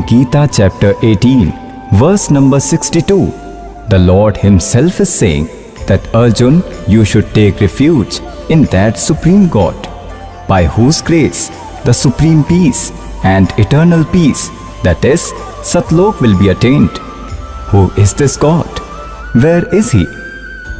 Gita chapter 18, verse number 62, the Lord Himself is saying that Arjun, you should take refuge in that Supreme God, by whose grace the supreme peace and eternal peace, that is, Satlok, will be attained. Who is this God? Where is He?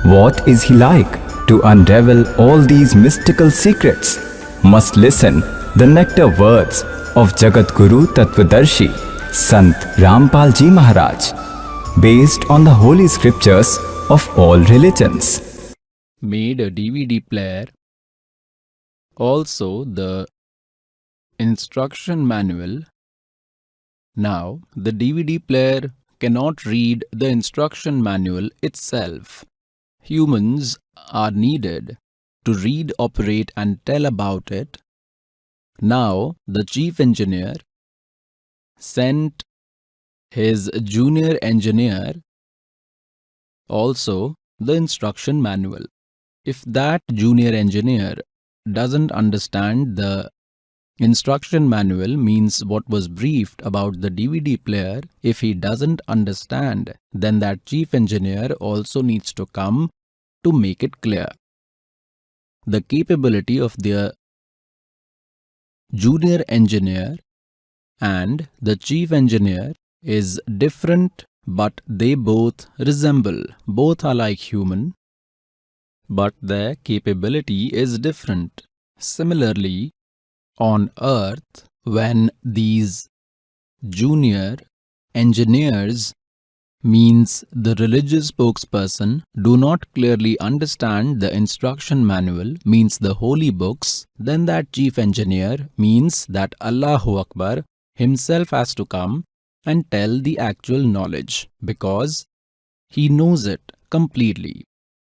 What is He like? To unravel all these mystical secrets, must listen the nectar words of Jagat Guru Tattvadarshi, Sant Rampal Ji Maharaj, based on the holy scriptures of all religions. Made a DVD player. Also the instruction manual. Now, the DVD player cannot read the instruction manual itself. Humans are needed to read, operate, and tell about it. Now, the chief engineer sent his junior engineer also the instruction manual. If that junior engineer doesn't understand the instruction manual, means what was briefed about the DVD player, if he doesn't understand, then that chief engineer also needs to come to make it clear. The capability of the junior engineer and the chief engineer is different, but they both resemble. Both are like human, but their capability is different. Similarly, on earth, when these junior engineers, means the religious spokesperson, do not clearly understand the instruction manual, means the holy books, then that chief engineer, means that Allahu Akbar, himself has to come and tell the actual knowledge, because he knows it completely.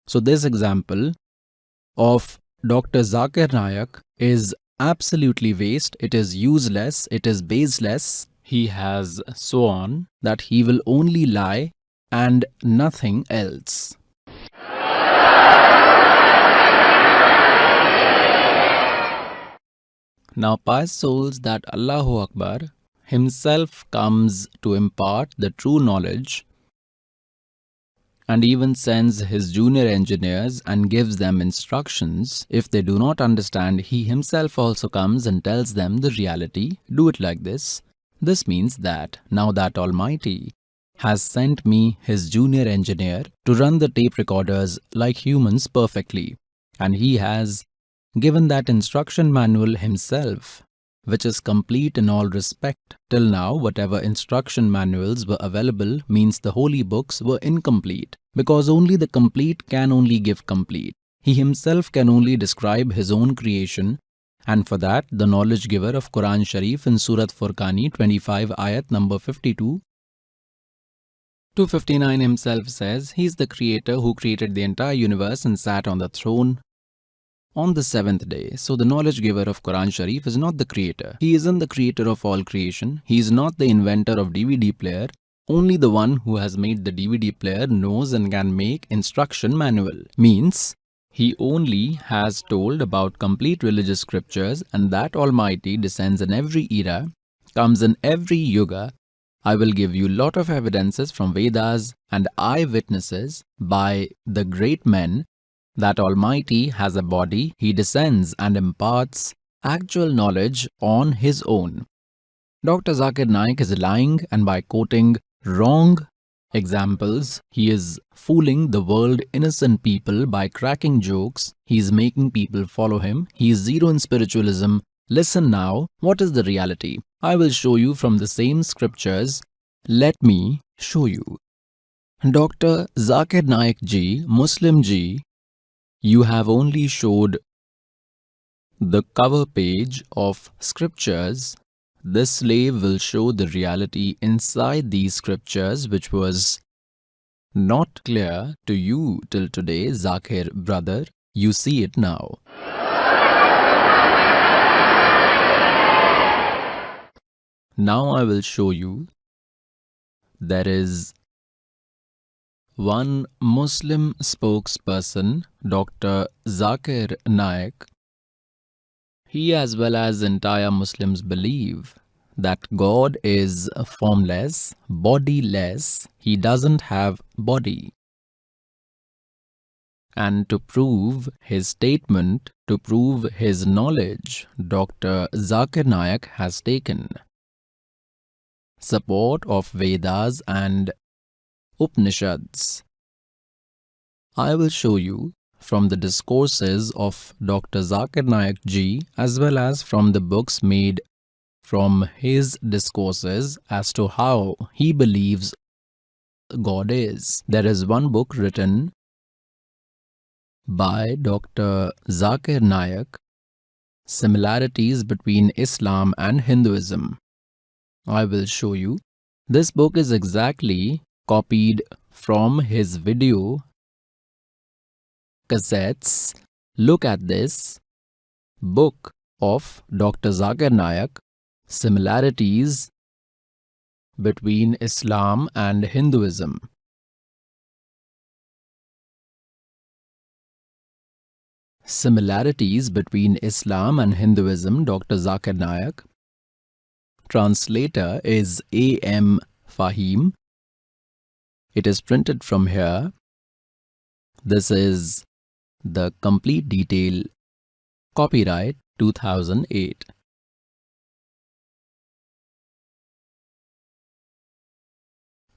So this example of Dr. Zakir Naik is absolutely waste, it is useless, it is baseless. He has sworn that he will only lie and nothing else. Now, pious souls, that Allahu Akbar himself comes to impart the true knowledge and even sends his junior engineers and gives them instructions. If they do not understand, he himself also comes and tells them the reality. Do it like this. This means that now that Almighty has sent me his junior engineer to run the tape recorders like humans perfectly, and he has given that instruction manual himself, which is complete in all respect. Till now, whatever instruction manuals were available, means the holy books were incomplete, because only the complete can only give complete. He himself can only describe his own creation, and for that, the knowledge giver of Quran Sharif in Surat Furqani 25 ayat number 52 to 59 himself says, he is the creator who created the entire universe and sat on the throne on the seventh day. So the knowledge giver of Quran Sharif is not the creator. He isn't the creator of all creation. He is not the inventor of DVD player. Only the one who has made the DVD player knows and can make instruction manual. Means he only has told about complete religious scriptures, and that Almighty descends in every era, comes in every yuga. I will give you lot of evidences from Vedas and eyewitnesses by the great men that Almighty has a body. He descends and imparts actual knowledge on his own. Dr. Zakir Naik is lying, and by quoting wrong examples, he is fooling the world, innocent people, by cracking jokes. He is making people follow him. He is zero in spiritualism. Listen now, what is the reality? I will show you from the same scriptures. Let me show you. Dr. Zakir Naik ji, Muslim ji, you have only showed the cover page of scriptures. This slave will show the reality inside these scriptures, which was not clear to you till today, Zakir brother. You see it now. Now I will show you. There is one Muslim spokesperson, Dr. Zakir Naik. He as well as entire Muslims believe that God is formless, bodiless. He doesn't have body. And to prove his statement, to prove his knowledge, Dr. Zakir Naik has taken support of Vedas and Upanishads. I will show you from the discourses of Dr. Zakir Naik ji as well as from the books made from his discourses as to how he believes God is. There is one book written by Dr. Zakir Naik, Similarities Between Islam and Hinduism. I will show you. This book is exactly copied from his video cassettes. Look at this book of Dr. Zakir Naik, Similarities Between Islam and Hinduism. Similarities Between Islam and Hinduism, Dr. Zakir Naik. Translator is A.M. Fahim. It is printed from here. This is the complete detail. Copyright 2008.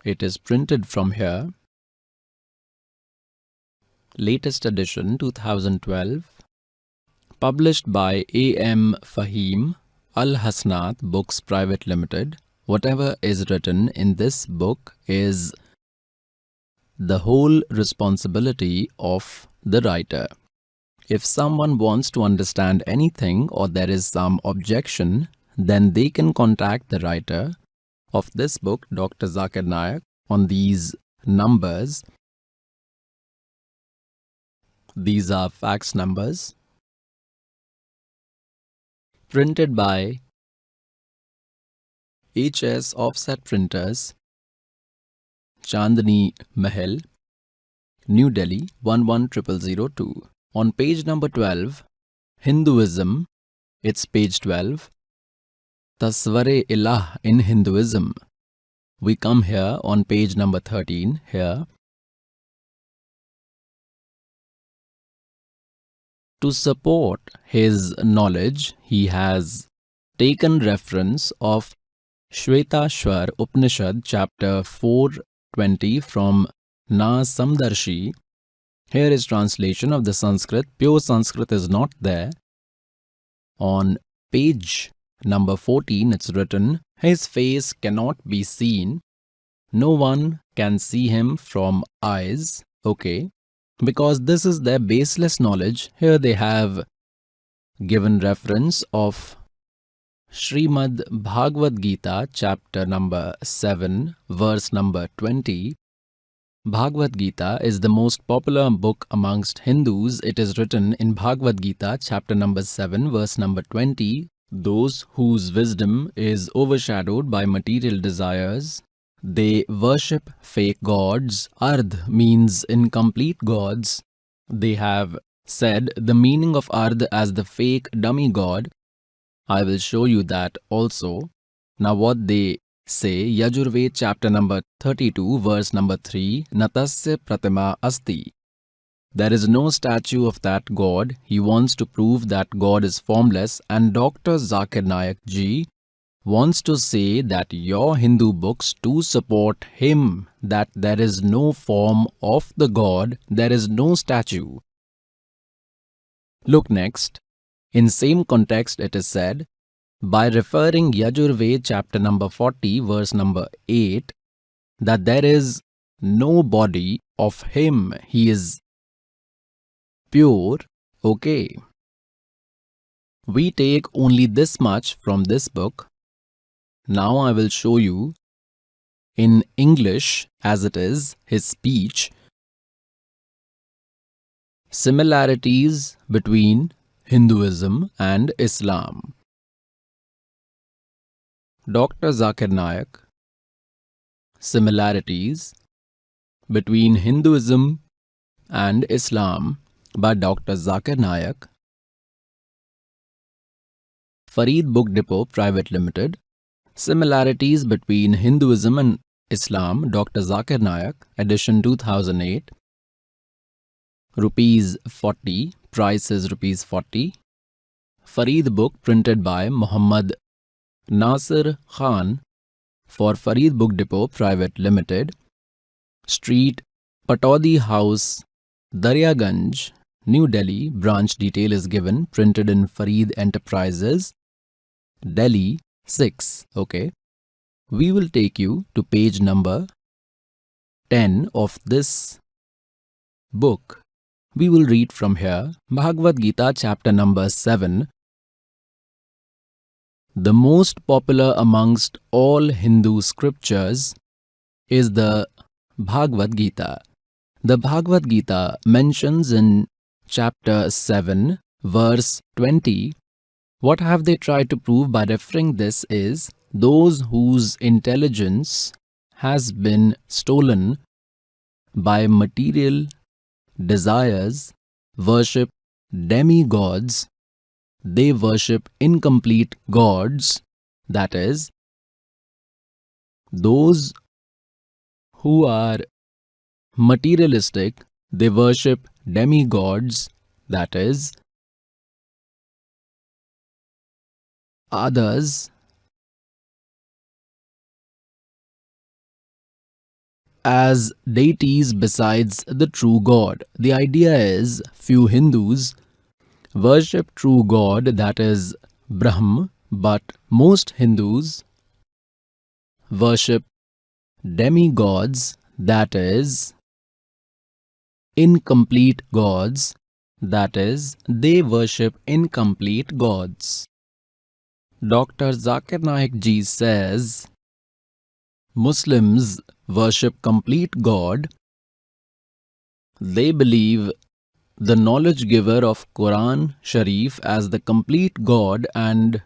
It is printed from here. Latest edition 2012. Published by A.M. Fahim, Al Hasnat Books Private Limited. Whatever is written in this book is the whole responsibility of the writer. If someone wants to understand anything or there is some objection, then they can contact the writer of this book, Dr. Zakir Naik, on these numbers. These are fax numbers. Printed by HS Offset Printers, Chandni Mahal, New Delhi 11002. On page number 12, Hinduism, it's page 12. Tasware Ilah in Hinduism. We come here on page number 13 here. To support his knowledge, he has taken reference of Shvetashwar Upanishad chapter 420 from Na Samdarshi. Here is translation of the Sanskrit. Pure Sanskrit is not there. On page number 14 it's written, his face cannot be seen. No one can see him from eyes. Okay. Because this is their baseless knowledge, here they have given reference of Srimad Bhagavad Gita, chapter number 7, verse number 20. Bhagavad Gita is the most popular book amongst Hindus. It is written in Bhagavad Gita, chapter number 7, verse number 20. Those whose wisdom is overshadowed by material desires, they worship fake gods. Ardh means incomplete gods. They have said the meaning of Ardh as the fake dummy god. I will show you that also. Now what they say, Yajurved chapter number 32 verse number 3, Natasya Pratima Asti. There is no statue of that god. He wants to prove that God is formless, and Dr. Zakir Naik ji wants to say that your Hindu books too support him, that there is no form of the God, there is no statue. Look next. In same context it is said, by referring Yajurved chapter number 40 verse number 8, that there is no body of him, he is pure. Okay. We take only this much from this book. Now I will show you in English as it is, his speech, similarities between Hinduism and Islam. Dr. Zakir Naik, similarities between Hinduism and Islam by Dr. Zakir Naik, Farid Book Depot Private Limited, Similarities between Hinduism and Islam, Dr. Zakir Naik, edition 2008, rupees 40, price is rupees 40. Farid book printed by Muhammad Nasir Khan for Farid Book Depot Private Limited, Street, Pataudi House, Daryaganj, New Delhi. Branch detail is given, printed in Farid Enterprises, Delhi 6. Okay. We will take you to page number 10 of this book. We will read from here. Bhagavad Gita, chapter number 7. The most popular amongst all Hindu scriptures is the Bhagavad Gita. The Bhagavad Gita mentions in chapter 7, verse 20, what have they tried to prove by referring this is those whose intelligence has been stolen by material desires worship demigods. They worship incomplete gods, that is, those who are materialistic, they worship demigods, that is, others as deities besides the true God. The idea is few Hindus worship true God, that is Brahm, but most Hindus worship demigods, that is incomplete gods, that is they worship incomplete gods. Dr. Zakir Naik ji says Muslims worship complete God. They believe the knowledge giver of Quran Sharif as the complete God, and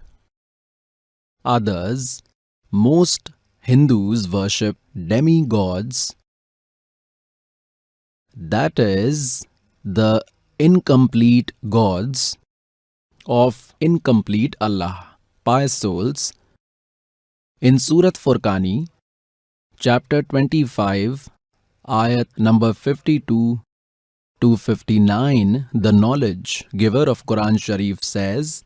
others, most Hindus worship demigods, that is, the incomplete gods of incomplete Allah, pious souls. In Surat Furqani, chapter 25, ayat number 52 to 59, the knowledge giver of Quran Sharif says,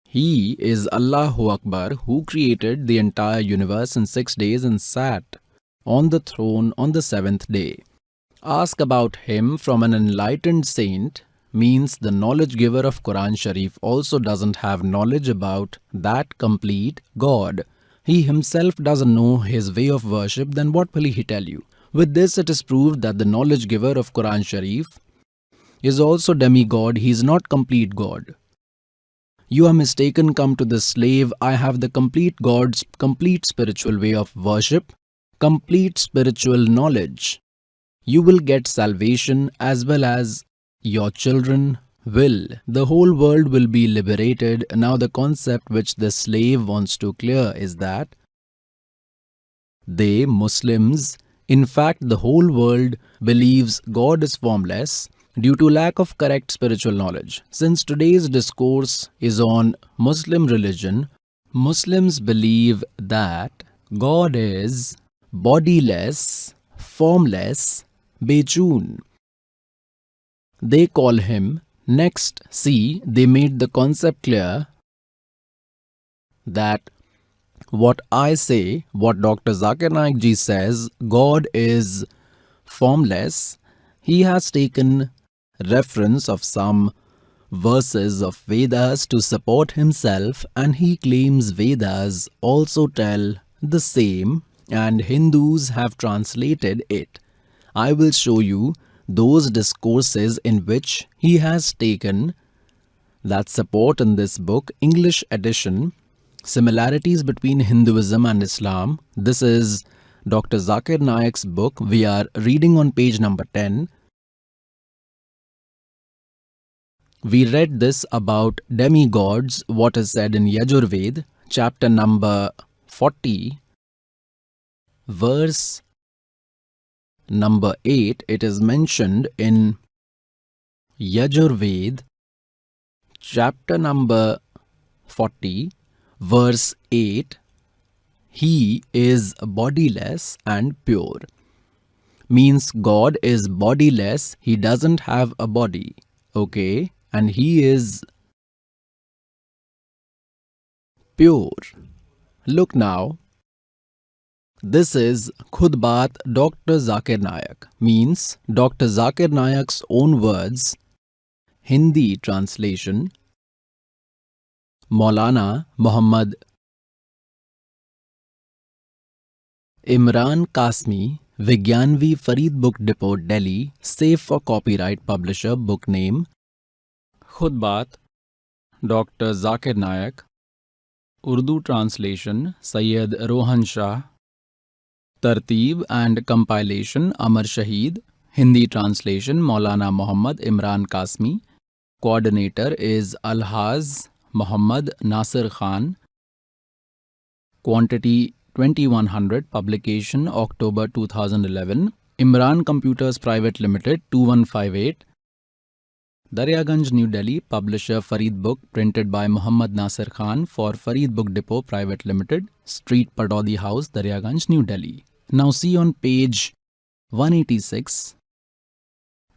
He is Allahu Akbar, who created the entire universe in 6 days and sat on the throne on the 7th day. Ask about him from an enlightened saint means the knowledge giver of Quran Sharif also doesn't have knowledge about that complete God. He himself doesn't know his way of worship, then what will he tell you? With this, it is proved that the knowledge giver of Quran Sharif is also demigod. He is not complete God. You are mistaken. Come to the slave. I have the complete God's complete spiritual way of worship, complete spiritual knowledge. You will get salvation as well as your children will. The whole world will be liberated. Now the concept which the slave wants to clear is that they, Muslims, in fact the whole world believes God is formless due to lack of correct spiritual knowledge. Since today's discourse is on Muslim religion, Muslims believe that God is bodiless, formless, bechun. They call him. Next, see, they made the concept clear that what I say, what Dr. Zakir Naik ji says, God is formless. He has taken reference of some verses of Vedas to support himself, and he claims Vedas also tell the same, and Hindus have translated it. I will show you those discourses in which he has taken that support in this book, English edition, Similarities Between Hinduism and Islam. This is Dr. Zakir Naik's book. We are reading on page number 10. We read this about demigods, what is said in Yajurved, chapter number 40, verse number 8. It is mentioned in Yajurved, chapter number 40, Verse 8, He is bodiless and pure. Means God is bodiless, He doesn't have a body. Okay? And He is pure. Look now. This is Khudbat Dr. Zakir Naik. Means Dr. Zakir Naik's own words. Hindi translation. Maulana Muhammad Imran Kasmi, Vigyanvi Farid Book Depot, Delhi, safe for copyright publisher, book name Khudbat Dr. Zakir Naik, Urdu translation Sayyid Rohan Shah, Tartib and compilation Amar Shahid, Hindi translation Maulana Muhammad Imran Kasmi, coordinator is Alhaz Muhammad Nasir Khan, quantity 2100, publication October 2011, Imran Computers Private Limited 2158, Daryaganj, New Delhi, publisher Farid Book, printed by Muhammad Nasir Khan for Farid Book Depot Private Limited, Street Padodi House, Daryaganj, New Delhi. Now see on page 186,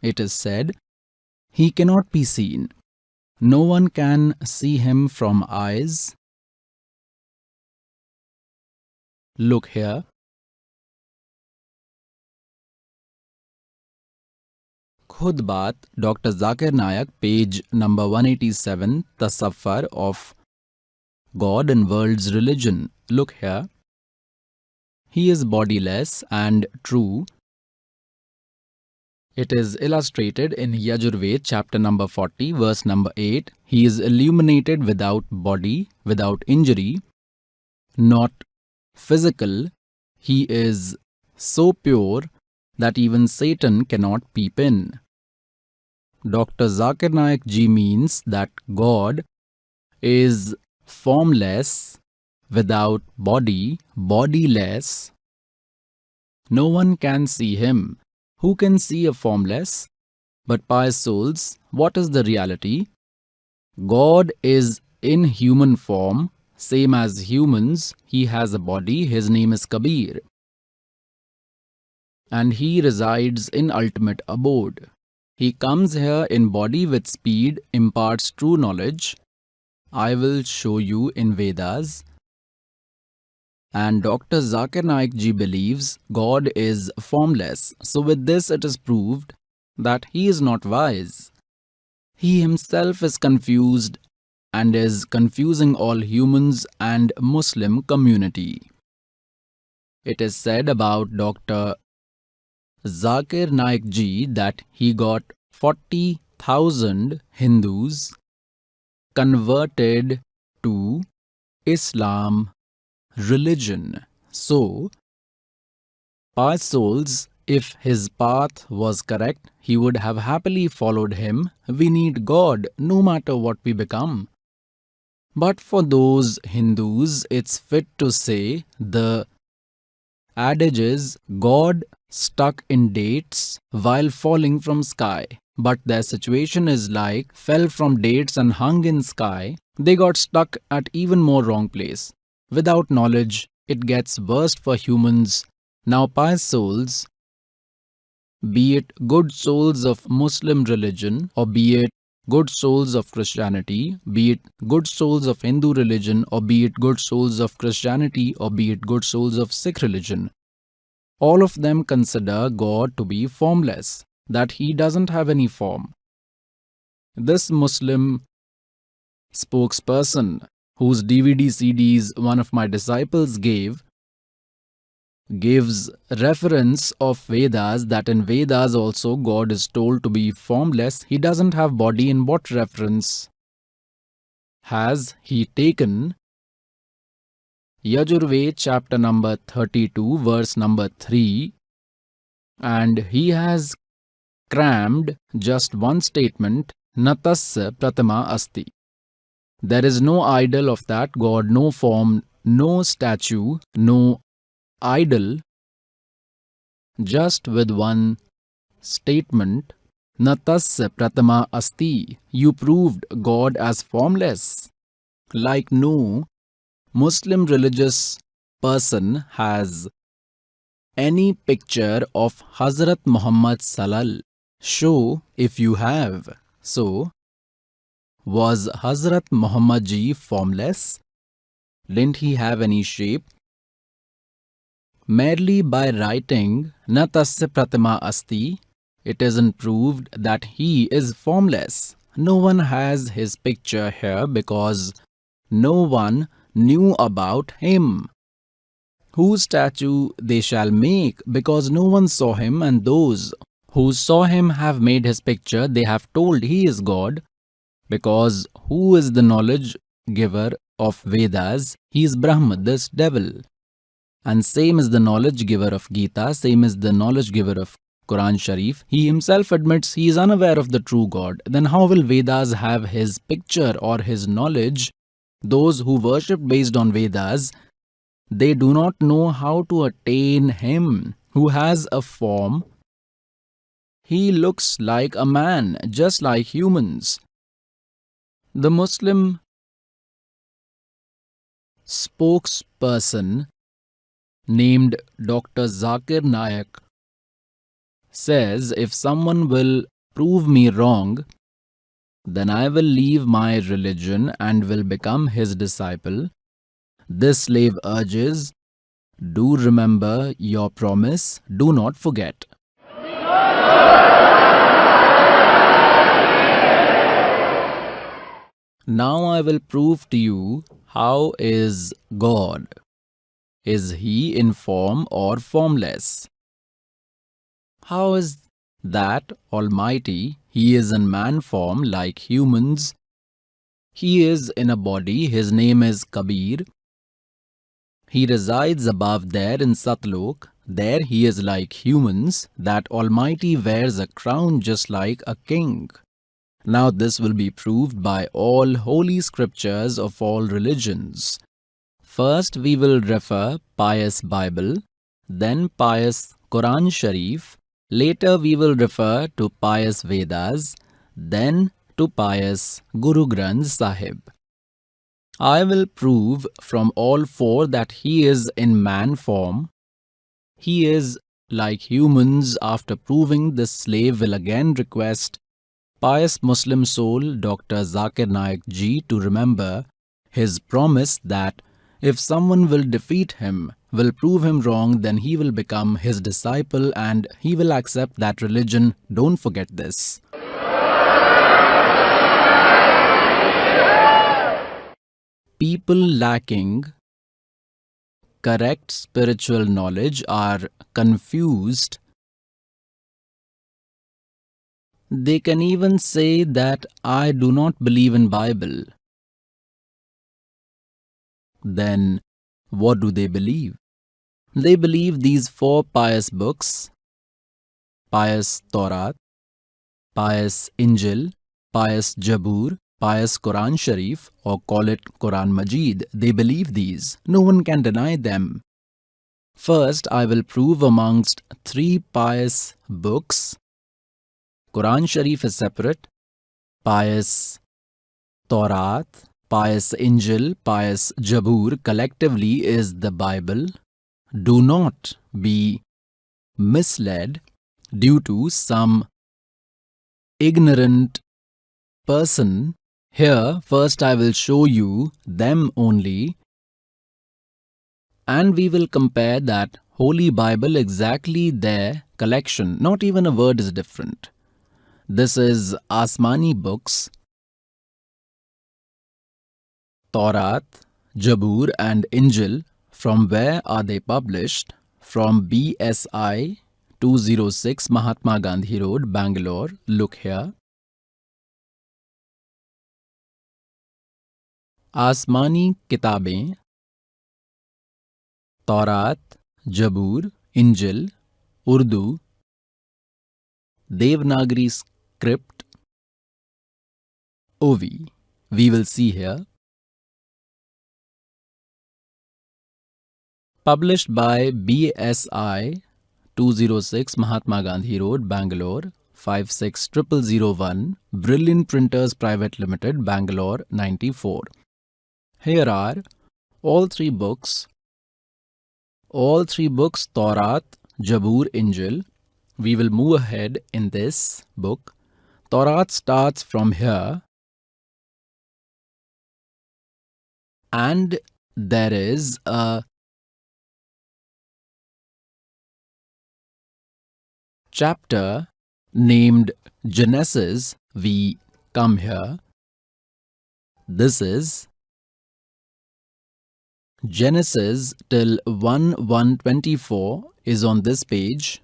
it is said, He cannot be seen. No one can see Him from eyes. Look here. Khudbat, Dr. Zakir Naik, page number 187, Tasaffar of God and World's Religion. Look here. He is bodiless and true. It is illustrated in Yajurved, chapter number 40, verse number 8. He is illuminated without body, without injury, not physical. He is so pure that even Satan cannot peep in. Dr. Zakir Naik ji means that God is formless, without body, bodiless. No one can see Him. Who can see a formless? But pious souls, what is the reality? God is in human form, same as humans. He has a body, His name is Kabir. And He resides in ultimate abode. He comes here in body with speed, imparts true knowledge. I will show you in Vedas. And Dr. Zakir Naik ji believes God is formless. So with this it is proved that he is not wise. He himself is confused and is confusing all humans and Muslim community. It is said about Dr. Zakir Naik ji that he got 40,000 Hindus converted to Islam religion. So, pious souls, if his path was correct, he would have happily followed him. We need God no matter what we become. But for those Hindus, it's fit to say the adage is God stuck in dates while falling from sky. But their situation is like fell from dates and hung in sky. They got stuck at even more wrong place. Without knowledge, it gets worse for humans. Now pious souls, be it good souls of Muslim religion or be it good souls of Christianity, be it good souls of Hindu religion or be it good souls of Christianity or be it good souls of Sikh religion, all of them consider God to be formless, that He doesn't have any form. This Muslim spokesperson, whose DVD CDs one of my disciples gives reference of Vedas, that in Vedas also God is told to be formless. He doesn't have body. In what reference has he taken? Yajurved chapter number 32 verse number 3, and he has crammed just one statement, Natasya Pratama Asti. There is no idol of that God, no form, no statue, no idol. Just with one statement, Natasya Pratama Asti, you proved God as formless. Like no Muslim religious person has any picture of Hazrat Muhammad Salal? Show if you have. So, was Hazrat Muhammad ji formless? Didn't he have any shape? Merely by writing Na tasya pratima asti, it isn't proved that he is formless. No one has his picture here because no one knew about him. Whose statue they shall make, because no one saw him, and those who saw him have made his picture. They have told he is God, because who is the knowledge giver of Vedas? He is Brahma, this devil. And same is the knowledge giver of Gita, same is the knowledge giver of Quran Sharif. He himself admits he is unaware of the true God. Then how will Vedas have his picture or his knowledge? Those who worship based on Vedas, they do not know how to attain him who has a form. He looks like a man, just like humans. The Muslim spokesperson named Dr. Zakir Naik says, if someone will prove me wrong, then I will leave my religion and will become his disciple. This slave urges, do remember your promise, do not forget. Now I will prove to you how is God. Is he in form or formless? How is that Almighty? He is in man form like humans. He is in a body. His name is Kabir. He resides above there in Satlok. There he is like humans. That Almighty wears a crown just like a king. Now this will be proved by all holy scriptures of all religions. First we will refer pious Bible, then pious Quran Sharif, later we will refer to pious Vedas, then to pious Guru Granth Sahib. I will prove from all four that he is in man form. He is like humans. After proving, this slave will again request pious Muslim soul Dr. Zakir Naik ji to remember his promise that if someone will defeat him, will prove him wrong, then he will become his disciple and he will accept that religion. Don't forget this. People lacking correct spiritual knowledge are confused. They can even say that I do not believe in Bible. Then what do they believe? They believe these four pious books: pious Torah, pious Injil, pious Jabur, pious Quran Sharif, or call it Quran Majid. They believe these. No one can deny them. First, I will prove amongst three pious books. Quran Sharif is separate. Pious Torah, pious Injil, pious Jabur collectively is the Bible. Do not be misled due to some ignorant person. Here, first I will show you them only, and we will compare that Holy Bible exactly their collection. Not even a word is different. This is Asmani books, Torah, Jabur and Injil. From where are they published? From BSI 206 Mahatma Gandhi Road, Bangalore. Look here. Asmani Kitabein, Torah, Jabur, Injil, Urdu, Devanagari script, Ovi. We will see here. Published by BSI 206 Mahatma Gandhi Road, Bangalore, 56001, Brilliant Printers Private Limited, Bangalore, 94. Here are all three books, Taurat, Jabur, Injil. We will move ahead in this book. Taurat starts from here, and there is a chapter named Genesis. We come here. This is Genesis till 1:124 is on this page.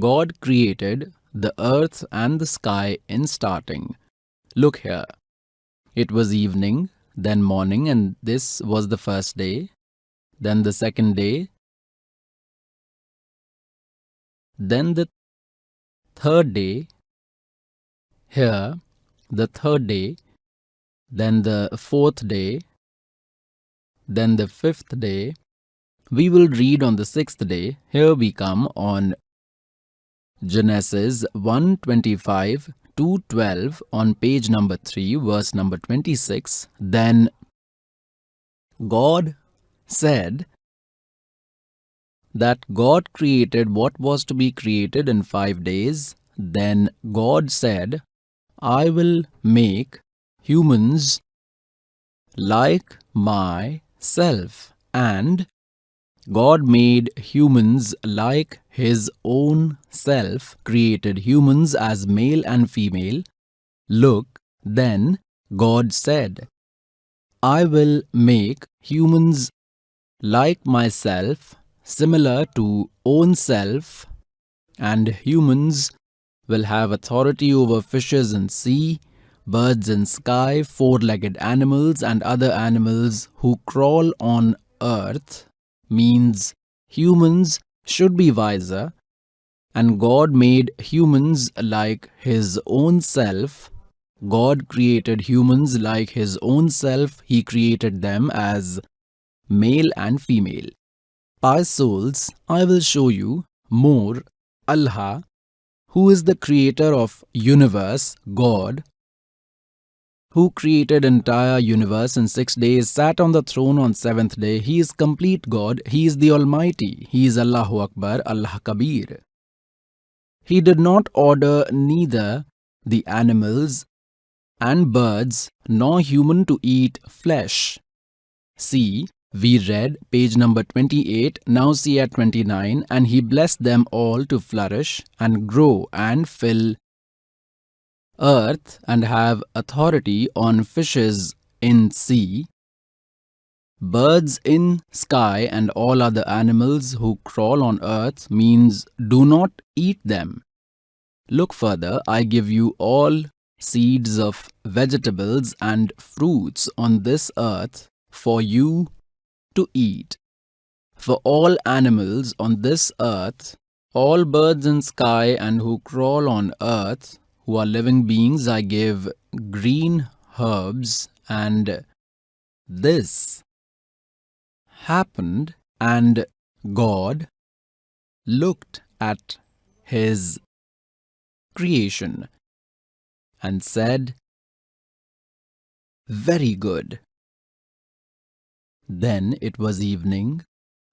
God created the earth and the sky in starting. Look here. It was evening, then morning, and this was the first day, then the second day, then the third day, here, the third day, then the fourth day, then the fifth day. We will read on the sixth day. Here we come on Genesis 1:25 to 12 on page number 3, verse number 26. Then God said that God created what was to be created in 5 days. Then God said, I will make humans like myself. And God made humans like his own self, created humans as male and female. Look, then God said, I will make humans like myself, similar to own self, and humans will have authority over fishes in sea, birds in sky, four-legged animals, and other animals who crawl on earth. Means humans should be wiser, and God made humans like his own self. God created humans like his own self. He created them as male and female. Pious souls, I will show you more. Allah, who is the creator of universe, God, who created entire universe in 6 days, sat on the throne on 7th day. He is complete God. He is the Almighty. He is Allahu Akbar, Allah Kabir. He did not order neither the animals and birds nor human to eat flesh. See, we read page number 28, now see at 29, and he blessed them all to flourish and grow and fill earth and have authority on fishes in sea, birds in sky, and all other animals who crawl on earth. Means do not eat them. Look further, I give you all seeds of vegetables and fruits on this earth for you to eat. For all animals on this earth, all birds in sky and who crawl on earth, who are living beings, I give green herbs. And this happened, and God looked at his creation and said, very good. Then it was evening,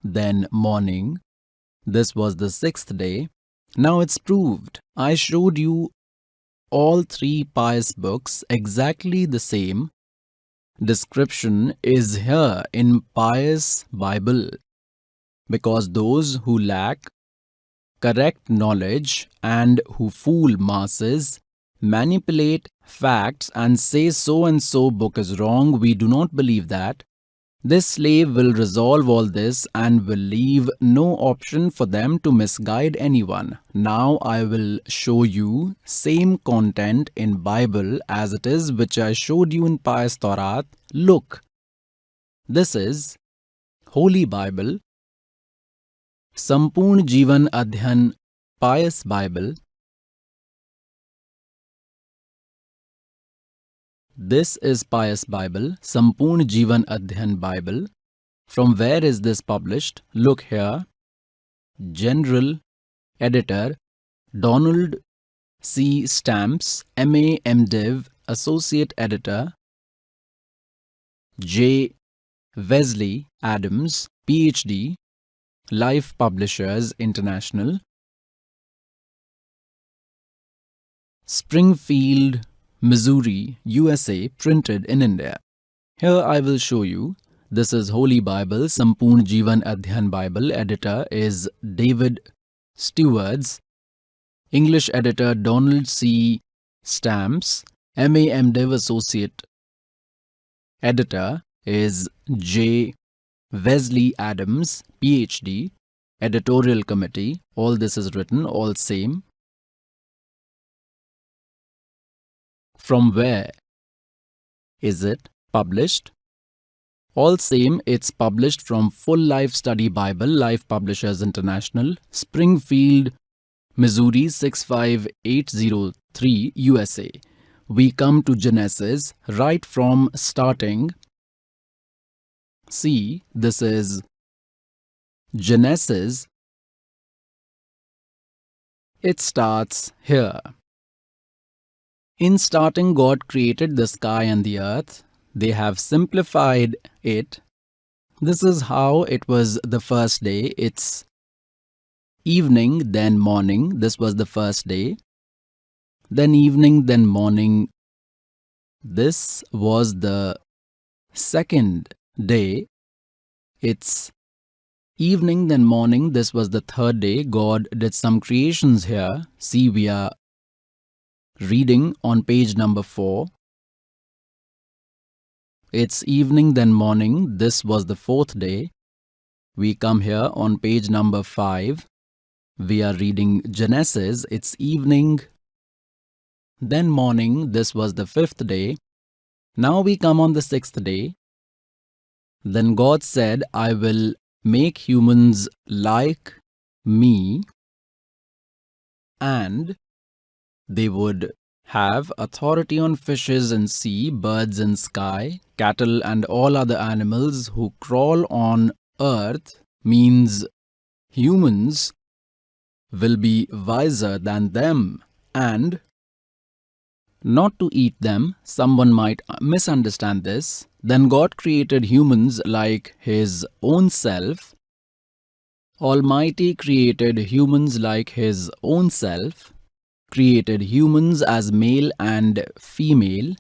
then morning. This was the 6th day. Now it's proved. I showed you all 3 pious books, exactly the same description is here in pious Bible, because those who lack correct knowledge and who fool masses, manipulate facts and say so and so book is wrong, we do not believe that. This slave will resolve all this and will leave no option for them to misguide anyone. Now I will show you same content in Bible as it is, which I showed you in pious Taurat. Look, this is Holy Bible, Sampurn Jivan Adhyan Pious Bible. This is Pious Bible, Sampurn Jivan Adhyan Bible. From where is this published? Look here. General Editor Donald C. Stamps, MA, MDiv, Associate Editor, J. Wesley Adams, PhD, Life Publishers International, Springfield, Missouri, USA, printed in India. Here I will show you. This is Holy Bible, Sampoorn Jeevan Adhyan Bible. Editor is David Stewards. English editor Donald C. Stamps. MA MDiv Associate editor is J. Wesley Adams, PhD. Editorial committee. All this is written, all same. From where is it published? All same, it's published from Full Life Study Bible, Life Publishers International, Springfield, Missouri 65803, USA. We come to Genesis right from starting. See, this is Genesis. It starts here. In starting, God created the sky and the earth. They have simplified it. This is how it was the first day. It's evening, then morning. This was the first day. Then evening, then morning. This was the second day. It's evening, then morning. This was the third day. God did some creations here. See, we are reading on page number 4. It's evening, then morning. This was the fourth day. We come here on page number 5. We are reading Genesis. It's evening, then morning. This was the fifth day. Now we come on the sixth day. Then God said, I will make humans like me, and they would have authority on fishes in sea, birds in sky, cattle and all other animals who crawl on earth. Means humans will be wiser than them and not to eat them. Someone might misunderstand this. Then God created humans like His own self. Almighty created humans like His own self. Created humans as male and female.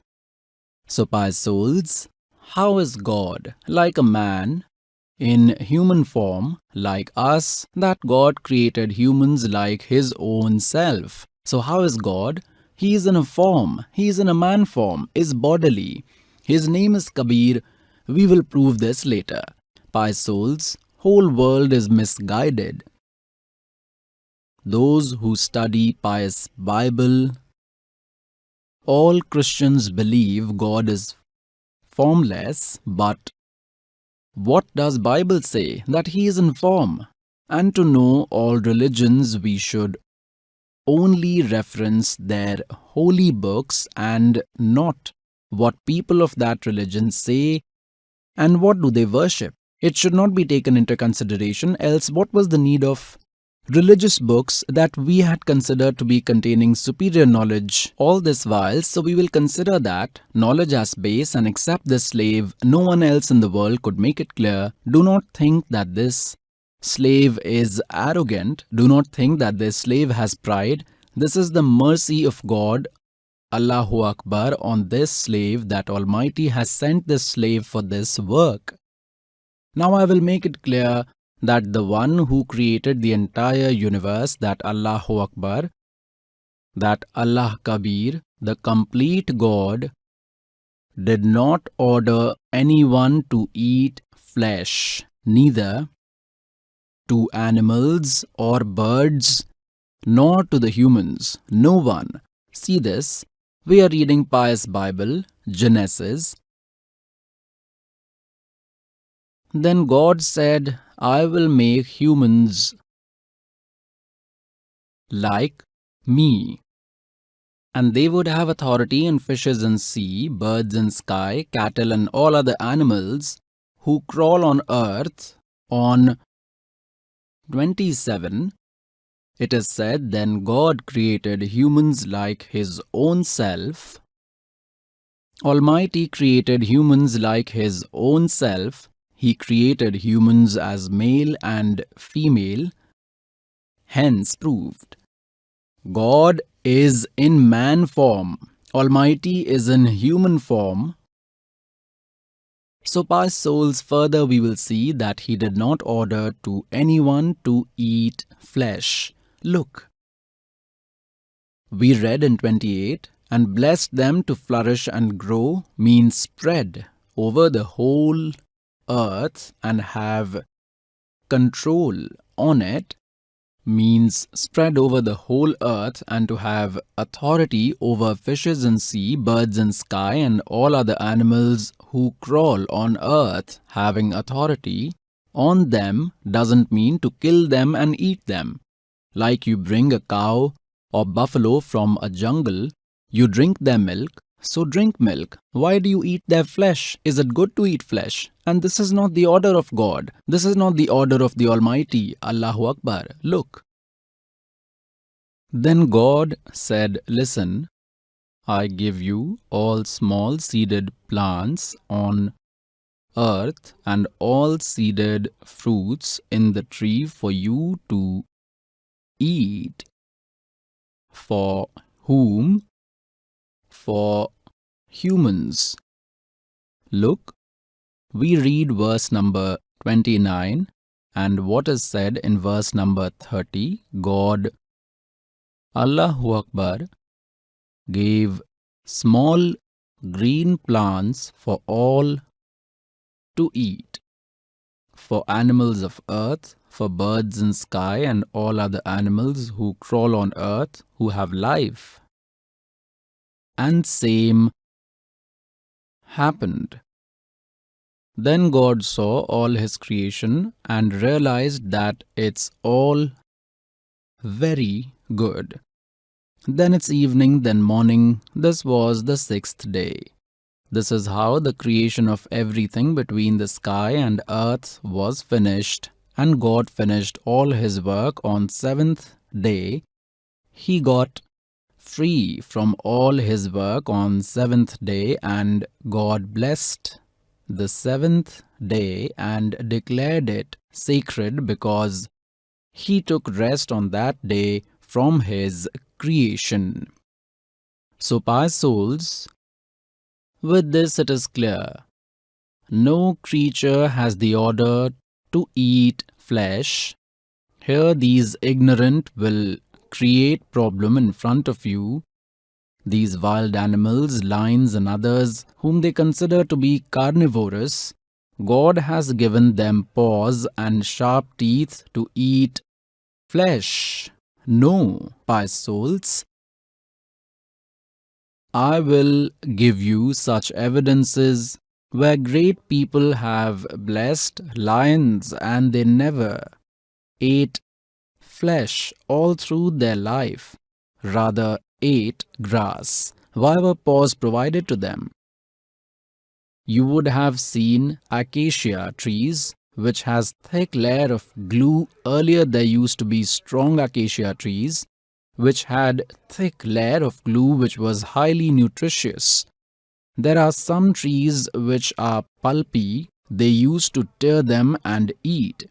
So, pious souls, how is God like a man in human form like us? That God created humans like His own self. So, how is God? He is in a form. He is in a man form, is bodily. His name is Kabir. We will prove this later. Pious souls, whole world is misguided. Those who study pious Bible, all Christians believe God is formless, but what does Bible say? That He is in form. And to know all religions, we should only reference their holy books and not what people of that religion say and what do they worship. It should not be taken into consideration, else what was the need of religious books that we had considered to be containing superior knowledge all this while? So we will consider that knowledge as base and accept this slave. No one else in the world could make it clear. Do not think that this slave is arrogant. Do not think that this slave has pride. This is the mercy of God, Allahu Akbar, on this slave, that Almighty has sent this slave for this work. Now I will make it clear that the one who created the entire universe, that Allahu Akbar, that Allah Kabir, the complete God, did not order anyone to eat flesh, neither to animals or birds, nor to the humans. No one. See this. We are reading pious Bible, Genesis. Then God said, I will make humans like me, and they would have authority in fishes in sea, birds in sky, cattle and all other animals who crawl on earth. On 27, it is said, then God created humans like His own self. Almighty created humans like His own self. He created humans as male and female, hence proved. God is in man form. Almighty is in human form. So, past souls, further we will see that He did not order to anyone to eat flesh. Look, we read in 28, and blessed them to flourish and grow means spread over the whole earth and have control on it, means spread over the whole earth and to have authority over fishes in sea, birds in sky, and all other animals who crawl on earth. Having authority on them doesn't mean to kill them and eat them. Like you bring a cow or buffalo from a jungle, you drink their milk, so drink milk. Why do you eat their flesh? Is it good to eat flesh? And this is not the order of God. This is not the order of the Almighty. Allahu Akbar. Look. Then God said, listen, I give you all small seeded plants on earth and all seeded fruits in the tree for you to eat. For whom? For humans. Look, we read verse number 29, and what is said in verse number 30, God, Allahu Akbar, gave small green plants for all to eat, for animals of earth, for birds in sky, and all other animals who crawl on earth, who have life. And same happened. Then God saw all His creation and realized that it's all very good. Then it's evening, then morning. This was the 6th day. This is how the creation of everything between the sky and earth was finished. And God finished all His work on 7th day. He got free from all His work on 7th day, and God blessed the 7th day and declared it sacred because He took rest on that day from His creation. So, pious souls, with this it is clear, no creature has the order to eat flesh. Here these ignorant will create problem in front of you. These wild animals, lions and others whom they consider to be carnivorous, God has given them paws and sharp teeth to eat flesh. No, pious souls. I will give you such evidences where great people have blessed lions and they never ate flesh all through their life, rather ate grass, whatever paws provided to them. You would have seen acacia trees which has thick layer of glue. Earlier there used to be strong acacia trees which had thick layer of glue which was highly nutritious. There are some trees which are pulpy. They used to tear them and eat.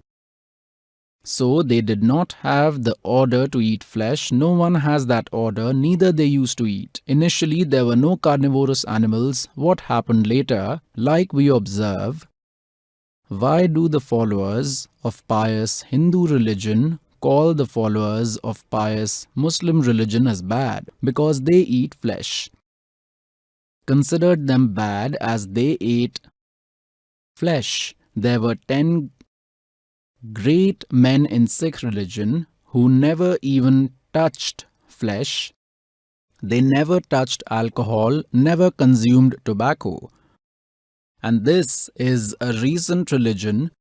So they did not have the order to eat flesh. No one has that order, neither they used to eat. Initially there were no carnivorous animals. What happened later? Like we observe, why do the followers of pious Hindu religion call the followers of pious Muslim religion as bad? Because they eat flesh. Considered them bad as they ate flesh. There were 10 great men in Sikh religion who never even touched flesh. They never touched alcohol, never consumed tobacco. And this is a recent religion,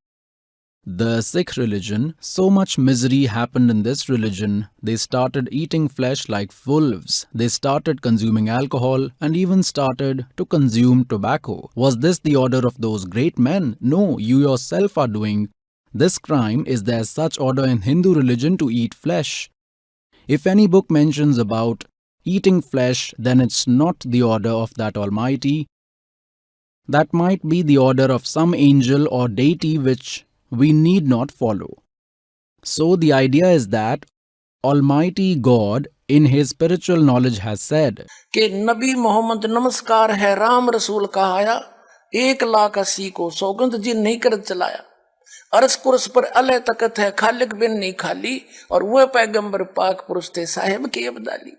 the Sikh religion. So much misery happened in this religion. They started eating flesh like wolves. They started consuming alcohol and even started to consume tobacco. Was this the order of those great men? No, you yourself are doing this crime. Is there such order in Hindu religion to eat flesh? If any book mentions about eating flesh, then it's not the order of that Almighty. That might be the order of some angel or deity which we need not follow. So the idea is that Almighty God in His spiritual knowledge has said कि नबी मोहम्मद नमस्कार है राम रसूल कहाया 1,80,000 को सौगंध जिन नहीं कर चलाया अरस कुरस पर अल्लाह तकत है खालिक बिन नहीं खाली और वह पैगंबर पाक पुरुष थे साहिब की Abdali.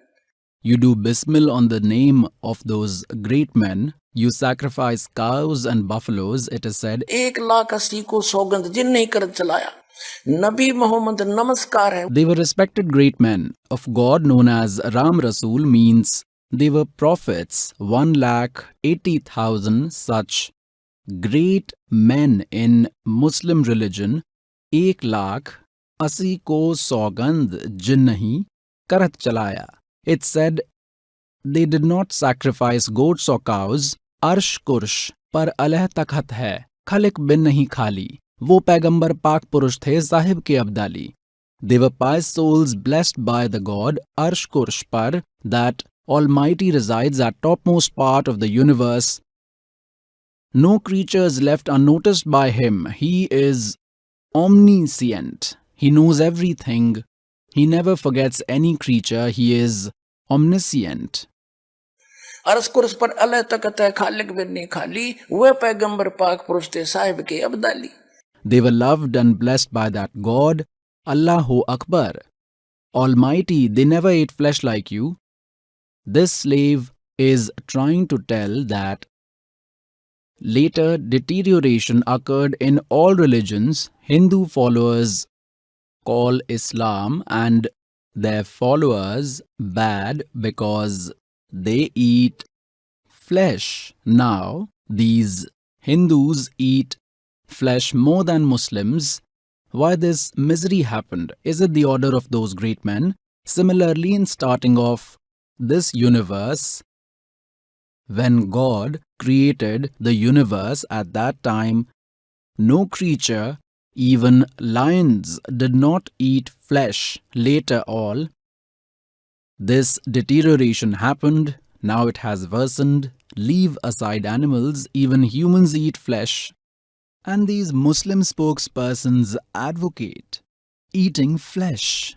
You do Bismil on the name of those great men. You sacrifice cows and buffaloes, it is said. 1,80,000 को सौगंध जिन नहीं कर चलाया नबी मोहम्मद नमस्कार है. They were respected great men of God known as Ram Rasul, means they were prophets. 1,80,000 such great men in Muslim religion. 1,80,000 को सौगंध जिन नहीं करत चलाया. It said they did not sacrifice goats or cows. अर्श कुर्श पर अलह तखत है खलिक बिन नहीं खाली. वो पैगंबर पाक पुरुष थे साहिब के Abdali. They were pious souls blessed by the God Arsh Kursh par, that Almighty resides at topmost part of the universe. No creature is left unnoticed by Him. He is omniscient. He knows everything. He never forgets any creature. He is omniscient. अरस कुरस पर अल्लाह तकत है खालिक बिन नहीं खाली वह पैगंबर पाक पुरुष थे साहिब के Abdali. They were loved and blessed by that God, Allahu Akbar. Almighty, they never ate flesh like you. This slave is trying to tell that later deterioration occurred in all religions. Hindu followers call Islam and their followers bad because they eat flesh. Now, these Hindus eat flesh more than Muslims. Why this misery happened? Is it the order of those great men? Similarly, in starting off this universe, when God created the universe at that time, no creature, even lions, did not eat flesh. Later all, this deterioration happened. Now it has worsened. Leave aside animals, even humans eat flesh. And these Muslim spokespersons advocate eating flesh.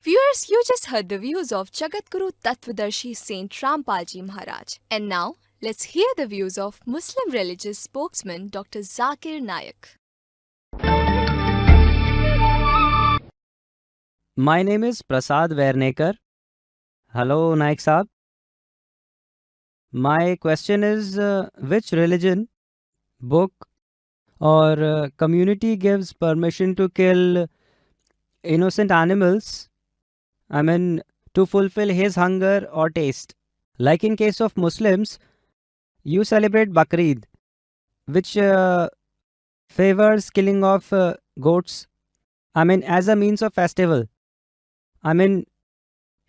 Viewers, you just heard the views of Jagatguru Tattvadarshi Saint Rampal Ji Maharaj. And now, let's hear the views of Muslim religious spokesman Dr. Zakir Naik. My name is Prasad Vernekar. Hello, Naik Saab. My question is, which religion, book or community gives permission to kill innocent animals, to fulfill his hunger or taste? Like in case of Muslims, you celebrate Bakrid, which favors killing of goats, as a means of festival.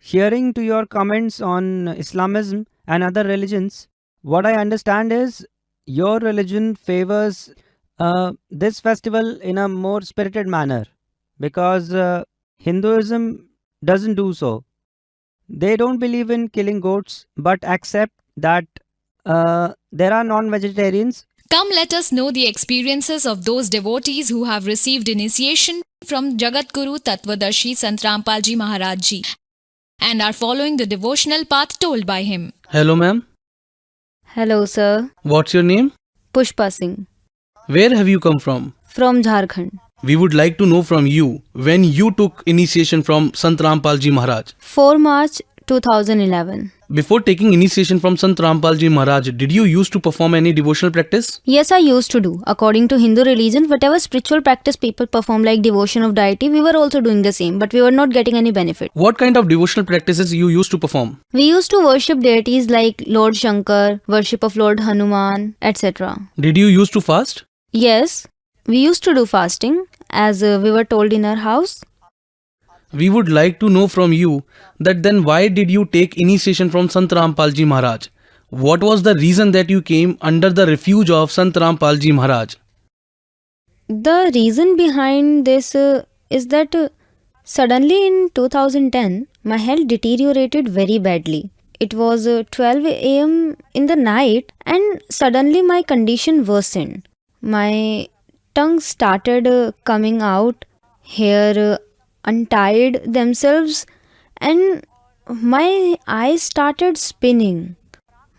Hearing to your comments on Islamism and other religions, what I understand is your religion favors this festival in a more spirited manner, because Hinduism doesn't do so. They don't believe in killing goats, but accept that there are non-vegetarians. Come, let us know the experiences of those devotees who have received initiation from Jagatguru Tattvadarshi Sant Rampal Ji Maharaj Ji and are following the devotional path told by him. Hello, ma'am. Hello, sir. What's your name? Pushpa Singh. Where have you come from? From Jharkhand. We would like to know from you when you took initiation from Sant Rampal Ji Maharaj. 4 March 2011. Before taking initiation from Sant Rampal Ji Maharaj, did you used to perform any devotional practice? Yes, I used to do. According to Hindu religion, whatever spiritual practice people perform like devotion of deity, we were also doing the same, but we were not getting any benefit. What kind of devotional practices you used to perform? We used to worship deities like Lord Shankar, worship of Lord Hanuman, etc. Did you used to fast? Yes, we used to do fasting as we were told in our house. We would like to know from you that then why did you take initiation from Sant Rampal Ji Maharaj? What was the reason that you came under the refuge of Sant Rampal Ji Maharaj? The reason behind this is that suddenly in 2010, my health deteriorated very badly. it was 12 a.m. in the night, and suddenly my condition worsened. My tongue started coming out, hair untied themselves, and my eyes started spinning.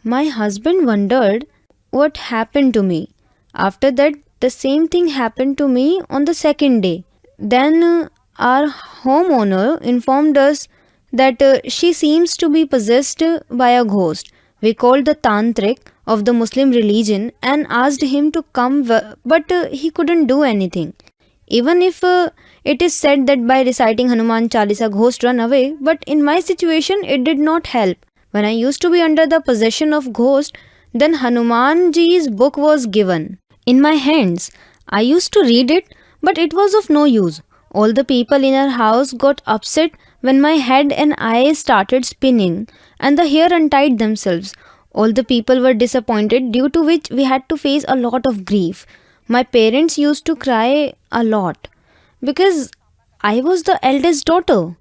My husband wondered what happened to me. After that, the same thing happened to me on the second day. Then our homeowner informed us that she seems to be possessed by a ghost. We called the tantric of the Muslim religion and asked him to come, but he couldn't do anything. Even if it is said that by reciting Hanuman Chalisa ghost run away, but in my situation it did not help. When I used to be under the possession of ghost, then Hanumanji's book was given in my hands. I used to read it, but it was of no use. All the people in our house got upset when my head and eyes started spinning and the hair untied themselves. All the people were disappointed, due to which we had to face a lot of grief. My parents used to cry a lot because I was the eldest daughter.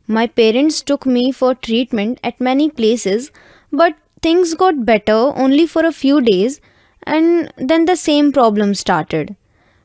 My parents took me for treatment at many places, but things got better only for a few days, and then the same problem started.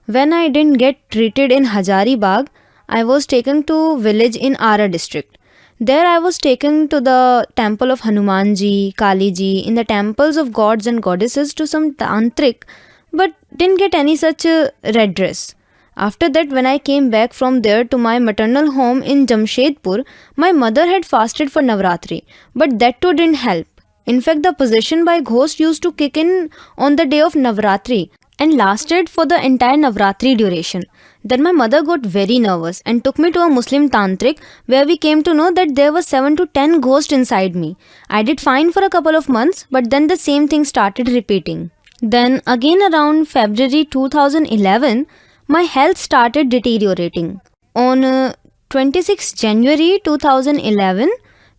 When I didn't get treated in Hazaribagh, I was taken to village in Ara district. There I was taken to the temple of Hanumanji, Kaliji, in the temples of gods and goddesses to some tantric, but didn't get any such redress. After that, when I came back from there to my maternal home in Jamshedpur, my mother had fasted for Navratri, but that too didn't help. In fact, the possession by ghost used to kick in on the day of Navratri and lasted for the entire Navratri duration. Then my mother got very nervous and took me to a Muslim tantric, where we came to know that there were 7 to 10 ghosts inside me. I did fine for a couple of months, but then the same thing started repeating. Then again around February 2011, my health started deteriorating. On 26 January 2011,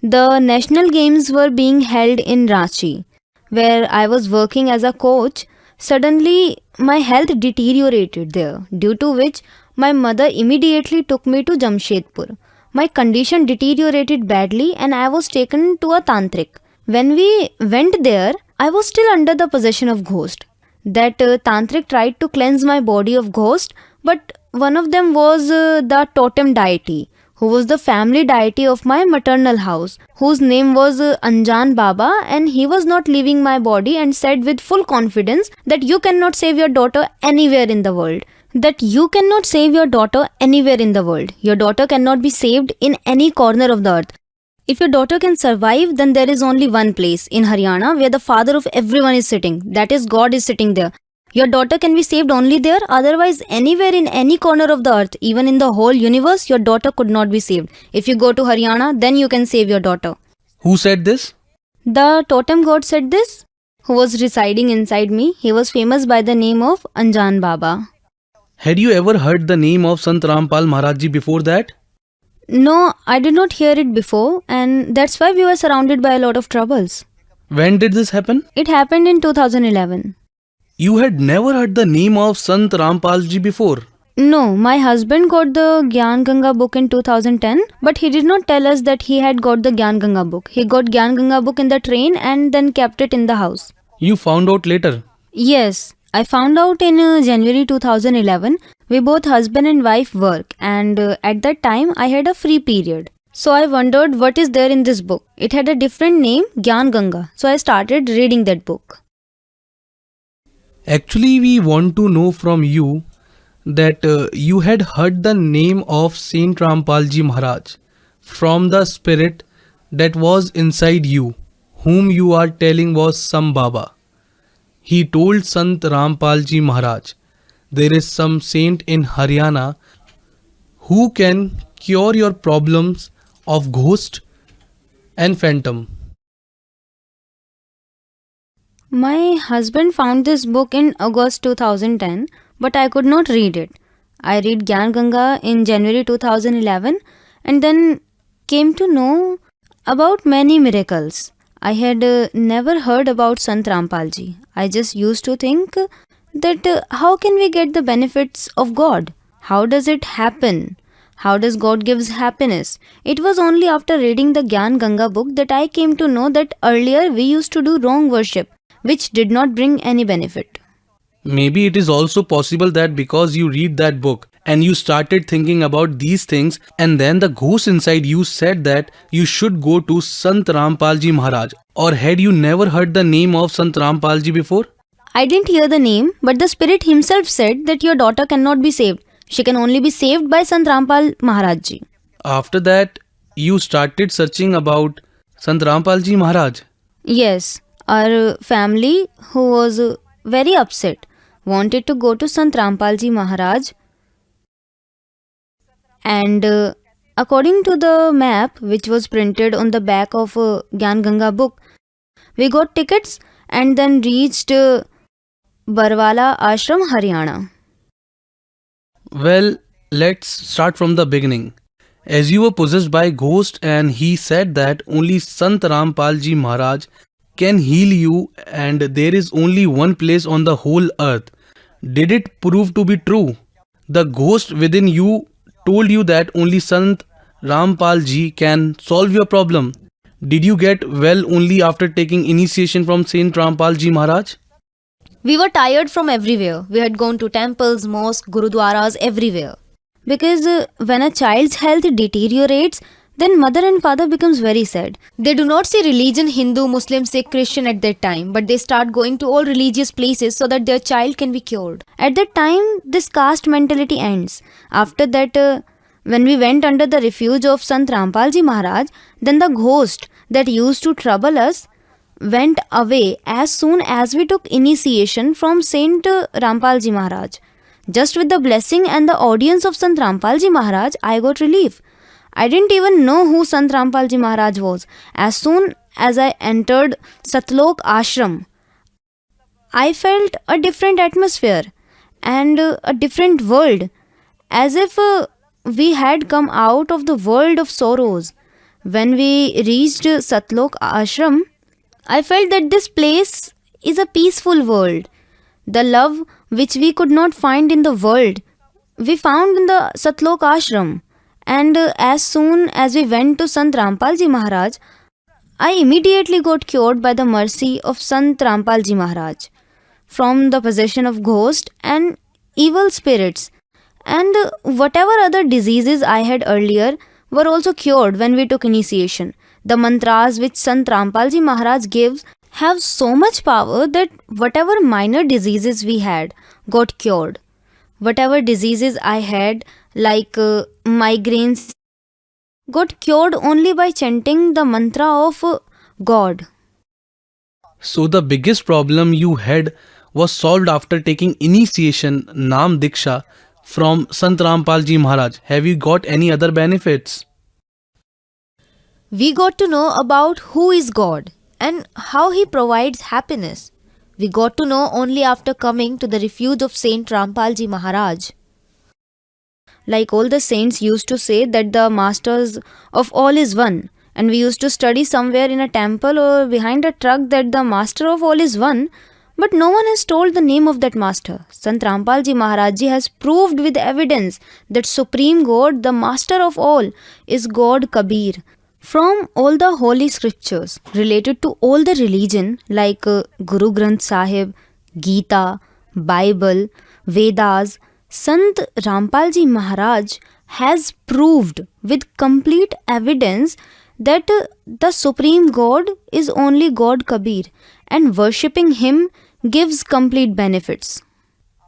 the national games were being held in Ranchi, where I was working as a coach. Suddenly, my health deteriorated there, due to which my mother immediately took me to Jamshedpur. My condition deteriorated badly and I was taken to a tantric. When we went there, I was still under the possession of ghost. That tantric tried to cleanse my body of ghost, but one of them was the totem deity, who was the family deity of my maternal house, whose name was Anjan Baba, and he was not leaving my body and said with full confidence that you cannot save your daughter anywhere in the world. That you cannot save your daughter anywhere in the world. Your daughter cannot be saved in any corner of the earth. If your daughter can survive, then there is only one place in Haryana where the father of everyone is sitting. That is, God is sitting there. Your daughter can be saved only there, otherwise anywhere in any corner of the earth, even in the whole universe, your daughter could not be saved. If you go to Haryana, then you can save your daughter. Who said this? The totem god said this, who was residing inside me. He was famous by the name of Anjan Baba. Had you ever heard the name of Sant Rampal Maharaj Ji before that? No, I did not hear it before, and that's why we were surrounded by a lot of troubles. When did this happen? It happened in 2011. You had never heard the name of Sant Rampal Ji before. No, my husband got the Gyan Ganga book in 2010, but he did not tell us that he had got the Gyan Ganga book. He got Gyan Ganga book in the train and then kept it in the house. You found out later. Yes, I found out in January 2011. We both husband and wife work, and at that time I had a free period. So I wondered what is there in this book. It had a different name, Gyan Ganga. So I started reading that book. Actually, we want to know from you that you had heard the name of Saint Rampal Ji Maharaj from the spirit that was inside you, whom you are telling was some Baba. He told Sant Rampal Ji Maharaj, there is some saint in Haryana who can cure your problems of ghost and phantom. My husband found this book in August 2010, but I could not read it. I read Gyan Ganga in January 2011 and then came to know about many miracles. I had never heard about Sant Rampal Ji. I just used to think that how can we get the benefits of God? How does it happen? How does God gives happiness? It was only after reading the Gyan Ganga book that I came to know that earlier we used to do wrong worship, which did not bring any benefit. Maybe it is also possible that because you read that book and you started thinking about these things, and then the ghost inside you said that you should go to Sant Rampal Ji Maharaj. Or had you never heard the name of Sant Rampal Ji before? I didn't hear the name, but the spirit himself said that your daughter cannot be saved. She can only be saved by Sant Rampal Maharaj ji. After that, you started searching about Sant Rampal Ji Maharaj. Yes, our family, who was very upset, wanted to go to Sant Rampal Ji Maharaj, and according to the map which was printed on the back of Gyan Ganga book, we got tickets and then reached Barwala Ashram, Haryana. Well, let's start from the beginning. As you were possessed by a ghost and he said that only Sant Rampal Ji Maharaj can heal you and there is only one place on the whole earth. Did it prove to be true? The ghost within you told you that only Sant Rampal Ji can solve your problem. Did you get well only after taking initiation from Saint Rampal Ji Maharaj? We were tired from everywhere. We had gone to temples, mosques, gurudwaras, everywhere. Because when a child's health deteriorates, then mother and father becomes very sad. They do not see religion, Hindu, Muslim, Sikh, Christian at that time, but they start going to all religious places so that their child can be cured. At that time, this caste mentality ends. After that, when we went under the refuge of Sant Rampal Ji Maharaj, then the ghost that used to trouble us went away as soon as we took initiation from Saint Rampal Ji Maharaj. Just with the blessing and the audience of Sant Rampal Ji Maharaj, I got relief. I didn't even know who Sant Rampal Ji Maharaj was. As soon as I entered Satlok Ashram, I felt a different atmosphere and a different world, as if we had come out of the world of sorrows. When we reached Satlok Ashram, I felt that this place is a peaceful world. The love which we could not find in the world, we found in the Satlok Ashram. And as soon as we went to Sant Rampal Ji Maharaj, I immediately got cured by the mercy of Sant Rampal Ji Maharaj from the possession of ghosts and evil spirits. And whatever other diseases I had earlier were also cured when we took initiation. The mantras which Sant Rampal Ji Maharaj gives have so much power that whatever minor diseases we had got cured. Whatever diseases I had, like migraines, got cured only by chanting the mantra of God. So the biggest problem you had was solved after taking initiation, Naam Diksha, from Sant Rampal Ji Maharaj. Have you got any other benefits? We got to know about who is God and how He provides happiness. We got to know only after coming to the refuge of Saint Rampal Ji Maharaj. Like all the saints used to say that the masters of all is one, and we used to study somewhere in a temple or behind a truck that the master of all is one, but no one has told the name of that master. Sant Rampal Ji Maharaj Ji has proved with evidence that Supreme God, the master of all, is God Kabir. From all the holy scriptures related to all the religion like Guru Granth Sahib, Gita, Bible, Vedas, Sant Rampal Ji Maharaj has proved with complete evidence that the Supreme God is only God Kabir and worshipping Him gives complete benefits.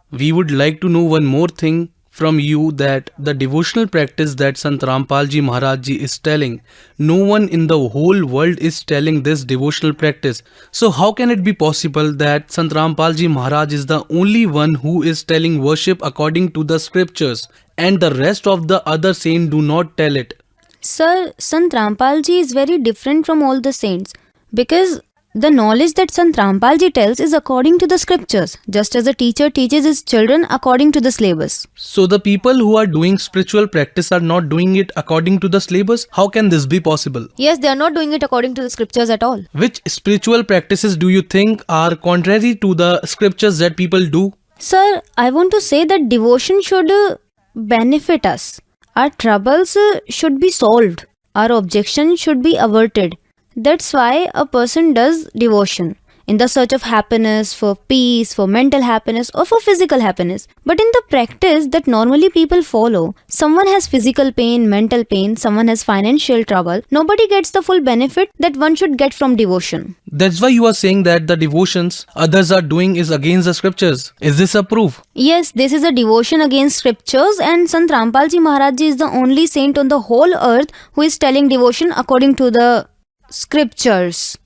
We would like to know one more thing from you, that the devotional practice that Sant Rampal Ji Maharaj Ji is telling, no one in the whole world is telling this devotional practice. So how can it be possible that Sant Rampal Ji Maharaj is the only one who is telling worship according to the scriptures and the rest of the other saints do not tell it? Sir, Sant Rampal Ji is very different from all the saints because the knowledge that Sant Rampal Ji tells is according to the scriptures, just as a teacher teaches his children according to the syllabus. So the people who are doing spiritual practice are not doing it according to the syllabus? How can this be possible? Yes, they are not doing it according to the scriptures at all. Which spiritual practices do you think are contrary to the scriptures that people do? Sir, I want to say that devotion should benefit us. Our troubles should be solved. Our objections should be averted. That's why a person does devotion in the search of happiness, for peace, for mental happiness, or for physical happiness. But in the practice that normally people follow, someone has physical pain, mental pain, someone has financial trouble. Nobody gets the full benefit that one should get from devotion. That's why you are saying that the devotions others are doing is against the scriptures. Is this a proof? Yes, this is a devotion against scriptures, and Sant Rampal Ji Maharaj Ji is the only saint on the whole earth who is telling devotion according to the scriptures.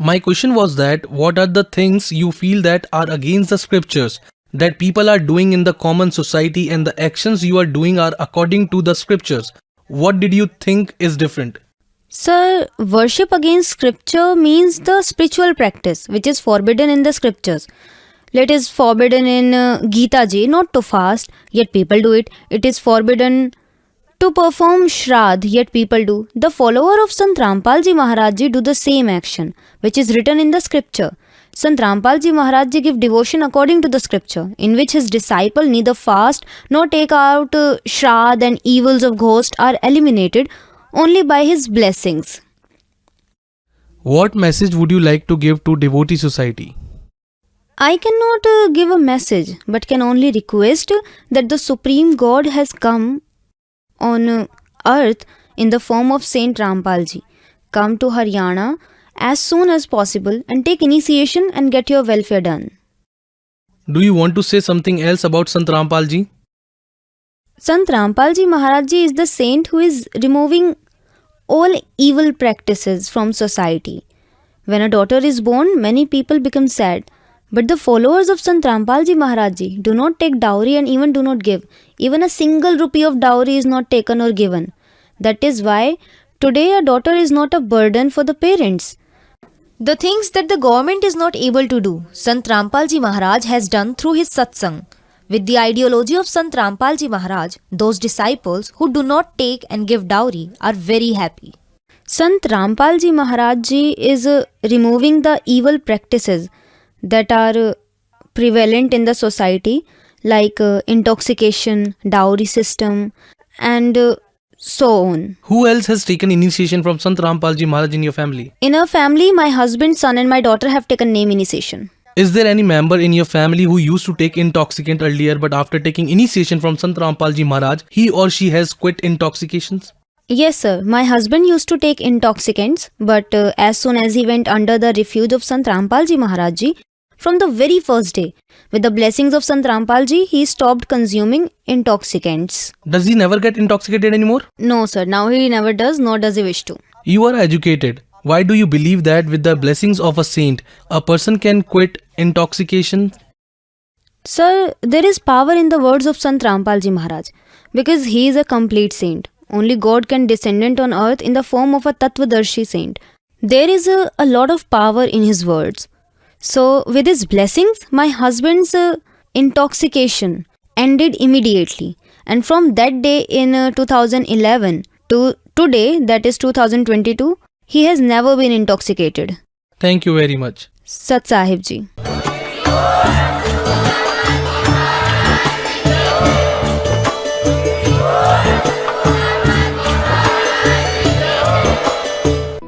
My question was that what are the things you feel that are against the scriptures that people are doing in the common society, and the actions you are doing are according to the scriptures? What did you think is different? Sir, worship against scripture means the spiritual practice which is forbidden in the scriptures. It is forbidden in Gita Ji not to fast, yet people do it. It is forbidden to perform Shraddh, yet people do. The follower of Sant Rampal Ji Maharaj Ji do the same action which is written in the scripture. Sant Rampal Ji Maharaj Ji give devotion according to the scripture, in which his disciple neither fast nor take out Shraddh, and evils of ghost are eliminated only by his blessings. What message would you like to give to devotee society? I cannot give a message, but can only request that the Supreme God has come on earth in the form of Saint Rampal Ji. Come to Haryana as soon as possible and take initiation and get your welfare done. Do you want to say something else about Sant Rampal Ji? Sant Rampal Ji Maharaj Ji is the saint who is removing all evil practices from society. When a daughter is born, many people become sad. But the followers of Sant Rampal Ji Maharaj Ji do not take dowry and even do not give. Even a single rupee of dowry is not taken or given. That is why today a daughter is not a burden for the parents. The things that the government is not able to do, Sant Rampal Ji Maharaj has done through his Satsang. With the ideology of Sant Rampal Ji Maharaj, those disciples who do not take and give dowry are very happy. Sant Rampal Ji Maharaj Ji is removing the evil practices that are prevalent in the society, like intoxication, dowry system, and so on. Who else has taken initiation from Sant Rampal Ji Maharaj in your family? In our family, my husband, son and my daughter have taken name initiation. Is there any member in your family who used to take intoxicant earlier, but after taking initiation from Sant Rampal Ji Maharaj, he or she has quit intoxications? Yes sir, my husband used to take intoxicants, but as soon as he went under the refuge of Sant Rampal Ji Maharaj Ji, from the very first day, with the blessings of Sant Rampal Ji, he stopped consuming intoxicants. Does he never get intoxicated anymore? No sir, now he never does, nor does he wish to. You are educated. Why do you believe that with the blessings of a saint, a person can quit intoxication? Sir, there is power in the words of Sant Rampal Ji Maharaj, because he is a complete saint. Only God can descend on earth in the form of a Tattvadarshi saint. There is a lot of power in his words. So, with his blessings, my husband's intoxication ended immediately. And from that day in 2011 to today, that is 2022, he has never been intoxicated. Thank you very much. Sat Sahib Ji.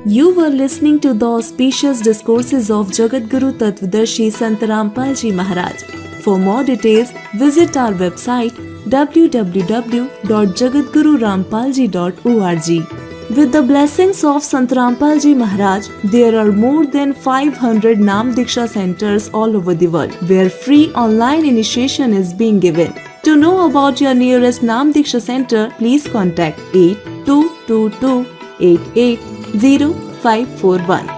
You were listening to the auspicious discourses of Jagadguru Tattvadarshi Sant Rampal Ji Maharaj. For more details, visit our website www.jagadgururampalji.org. With the blessings of Sant Rampal Ji Maharaj, there are more than 500 Naam Diksha centers all over the world, where free online initiation is being given. To know about your nearest Naam Diksha center, please contact 8222 880541.